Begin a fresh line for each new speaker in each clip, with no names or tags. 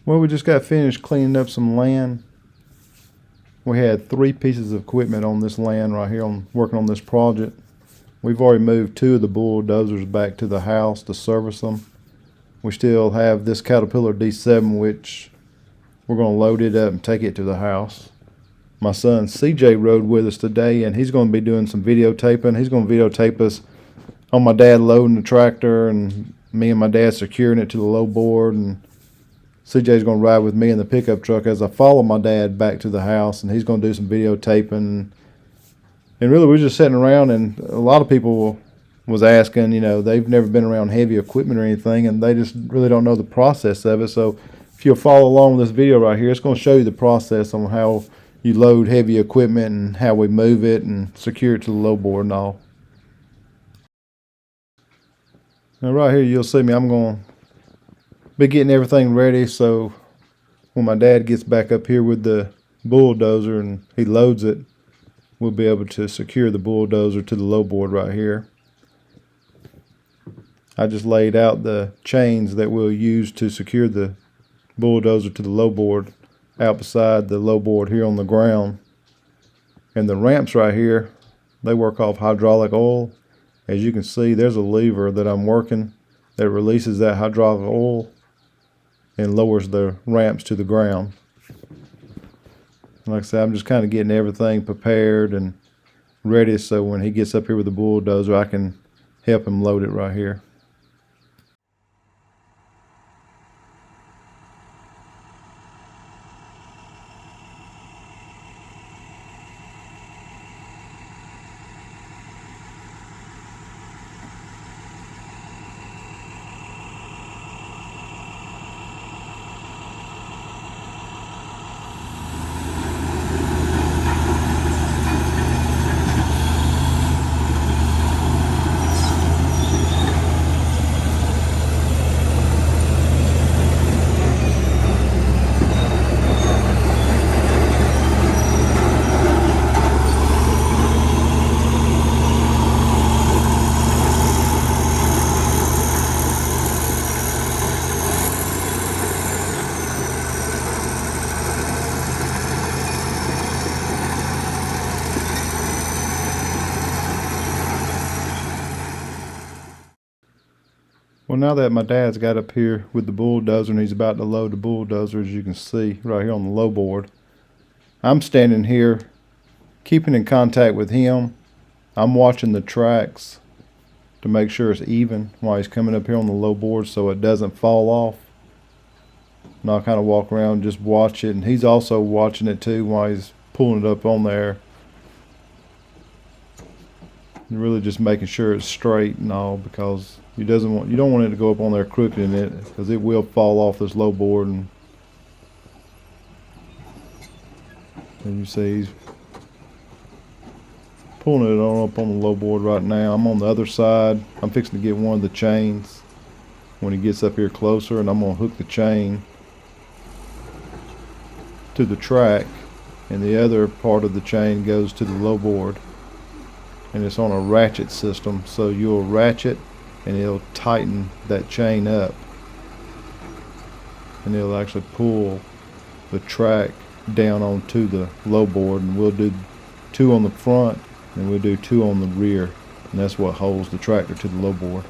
Well, we just got finished cleaning up some land. We had 3 pieces of equipment on this land right here working on this project. We've already moved 2 of the bulldozers back to the house to service them. We still have this Caterpillar D7, which we're going to load it up and take it to the house. My son CJ rode with us today, and he's going to be doing some videotaping. He's going to videotape us on my dad loading the tractor and me and my dad securing it to the low board, and CJ's going to ride with me in the pickup truck as I follow my dad back to the house, and he's going to do some videotaping. And really, we're just sitting around, and a lot of people was asking, you know, they've never been around heavy equipment or anything, and they just really don't know the process of it. So if you'll follow along with this video right here, it's going to show you the process on how you load heavy equipment and how we move it and secure it to the low board and all. Now right here you'll see me, I'm going to be getting everything ready, so when my dad gets back up here with the bulldozer and he loads it, we'll be able to secure the bulldozer to the low board right here. I just laid out the chains that we'll use to secure the bulldozer to the low board out beside the low board here on the ground. And the ramps right here, they work off hydraulic oil. As you can see, there's a lever that I'm working that releases that hydraulic oil and lowers the ramps to the ground. Like I said, I'm just kind of getting everything prepared and ready, so when he gets up here with the bulldozer, I can help him load it right here. Well, now that my dad's got up here with the bulldozer and he's about to load the bulldozer, as you can see right here on the low board, I'm standing here keeping in contact with him. I'm watching the tracks to make sure it's even while he's coming up here on the low board so it doesn't fall off. And I'll kind of walk around and just watch it, and he's also watching it too while he's pulling it up on there. And really just making sure it's straight and all, because you don't want it to go up on there crooked in it, because it will fall off this low board. And you see he's pulling it on up on the low board right now. I'm on the other side. I'm fixing to get one of the chains when he gets up here closer, and I'm going to hook the chain to the track, and the other part of the chain goes to the low board, and it's on a ratchet system, so you'll ratchet and it'll tighten that chain up, and it'll actually pull the track down onto the low board. And we'll do 2 on the front and we'll do 2 on the rear, and that's what holds the tractor to the low board.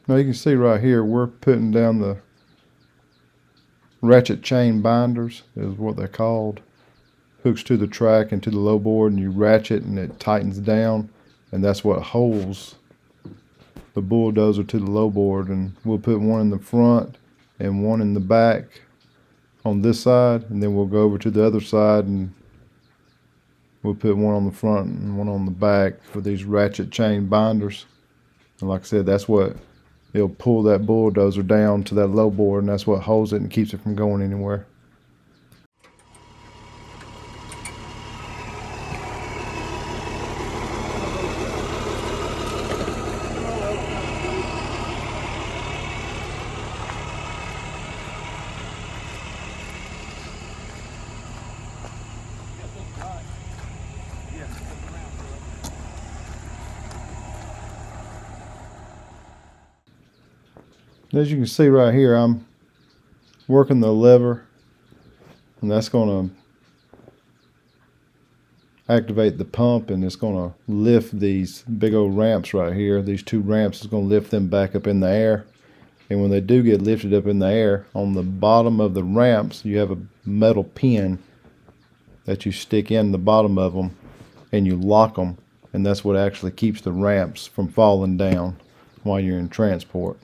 Now you can see right here we're putting down the ratchet chain binders, is what they're called. Hooks to the track and to the low board, and you ratchet and it tightens down, and that's what holds the bulldozer to the low board. And we'll put one in the front and one in the back on this side, and then we'll go over to the other side and we'll put one on the front and one on the back for these ratchet chain binders. And like I said, that's what it'll pull that bulldozer down to that low board, and that's what holds it and keeps it from going anywhere. As you can see right here, I'm working the lever, and that's going to activate the pump, and it's going to lift these big old ramps right here. These two ramps is going to lift them back up in the air. And when they do get lifted up in the air, on the bottom of the ramps you have a metal pin that you stick in the bottom of them, and you lock them, and that's what actually keeps the ramps from falling down while you're in transport.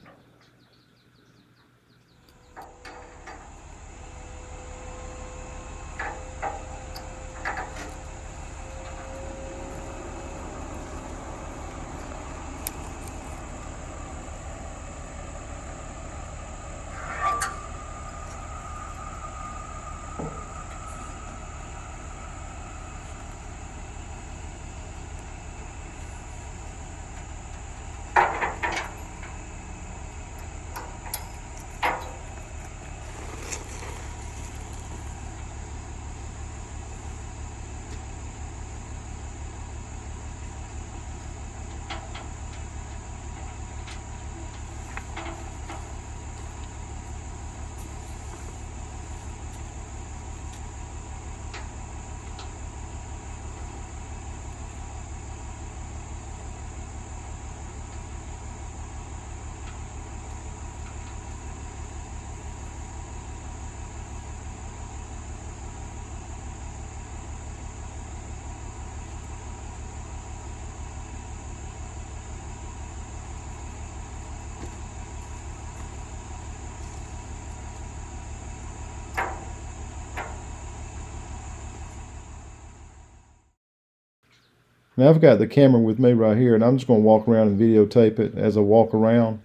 Now I've got the camera with me right here, and I'm just going to walk around and videotape it as I walk around.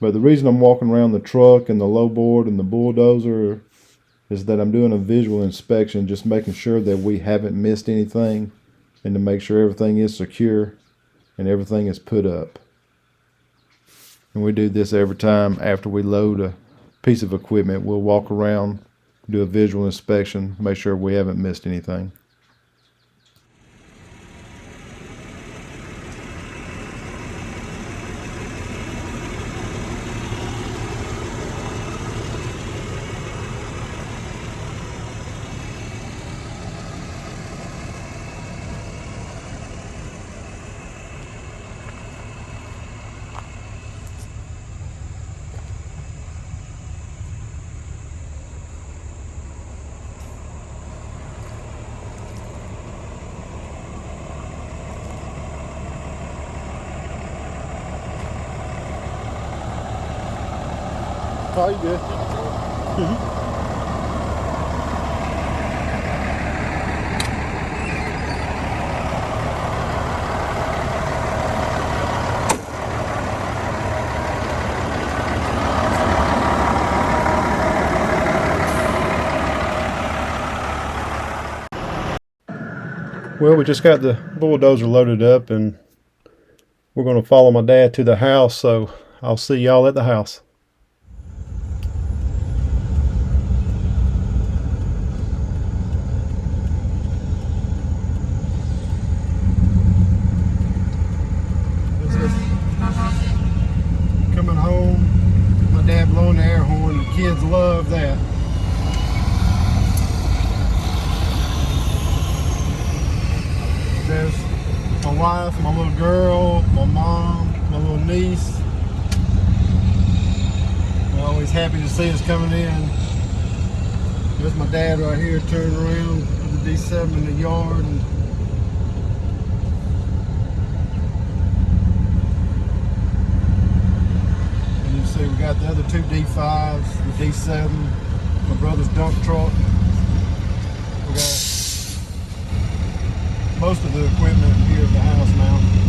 But the reason I'm walking around the truck and the low board and the bulldozer is that I'm doing a visual inspection, just making sure that we haven't missed anything, and to make sure everything is secure and everything is put up. And we do this every time after we load a piece of equipment. We'll walk around, do a visual inspection, make sure we haven't missed anything. Oh, you good? Well, we just got the bulldozer loaded up, and we're going to follow my dad to the house, so I'll see y'all at the house. Coming home, my dad blowing the air horn. The kids love that. There's my wife, my little girl, my mom, my little niece,
Always happy to see us coming in. There's my dad right here turning around with the D7 in the yard. And you see we got the other two D5s, the D7, my brother's dump truck. We got most of the equipment here at the house now.